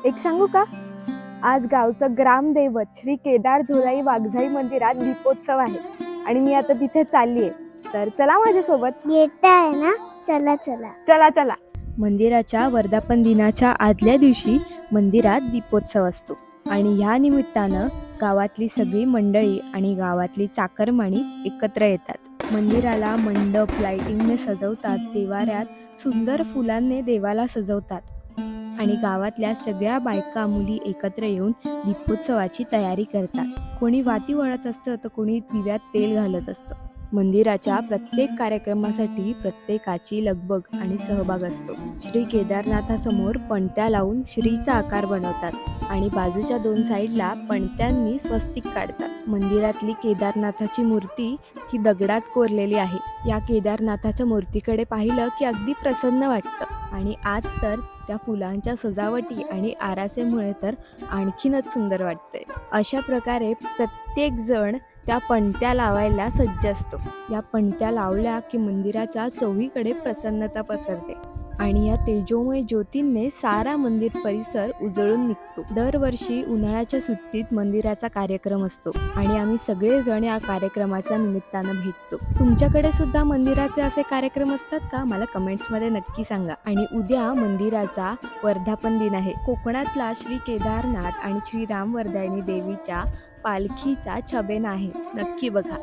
एक सांगू का? आज गावचं ग्रामदैवत श्री केदार झोलाई वाघजाई मंदिरात दीपोत्सव आहे आणि मी आता तिथे चालली आहे. तर चला माझ्यासोबत. येत आहे ना? चला चला. चला चला. मंदिराच्या वर्धापन दिनाच्या आदल्या दिवशी मंदिरात दीपोत्सव असतो आणि ह्या निमित्तानं गावातली सगळी मंडळी आणि गावातली चाकरमानी एकत्र येतात. मंदिराला मंडप लाइटिंगने सजवतात, देवाऱ्यात सुंदर फुलांनी देवाला सजवतात आणि गावातल्या सगळ्या बायका मुली एकत्र येऊन दीपोत्सवाची तयारी करतात. कोणी वाती वळत असतं तर कोणी दिव्यात तेल घालत असतं. मंदिराच्या प्रत्येक कार्यक्रमासाठी प्रत्येकाची लगबग आणि सहभाग असतो. श्री केदारनाथासमोर पणत्या लावून श्रीचा आकार बनवतात आणि बाजूच्या 2 साईडला पणत्यांनी स्वस्तिक काढतात. मंदिरातली केदारनाथाची मूर्ती ही दगडात कोरलेली आहे. या केदारनाथाच्या मूर्तीकडे पाहिलं की अगदी प्रसन्न वाटतं आणि आज तर त्या फुलांच्या सजावटी आणि आरासेमुळे तर आणखीनच सुंदर वाटते. अशा प्रकारे प्रत्येक जण त्या पणत्या लावायला सज्ज असतो. या पणत्या लावल्या की मंदिराच्या चोहीकडे प्रसन्नता पसरते आणि या तेजोमय ज्योतींनी सारा मंदिर परिसर उजळून निघतो. दरवर्षी उन्हाळ्याच्या सुट्टीत मंदिराचा कार्यक्रम असतो आणि आम्ही सगळेजण या कार्यक्रमाच्या निमित्तानं भेटतो. तुमच्याकडे सुद्धा मंदिराचे असे कार्यक्रम असतात का? मला कमेंट्समध्ये नक्की सांगा. आणि उद्या मंदिराचा वर्धापन दिन आहे. कोकणातला श्री केदारनाथ आणि श्री रामवर्धायनी देवीच्या पालखीचा छबेना आहे. नक्की बघा.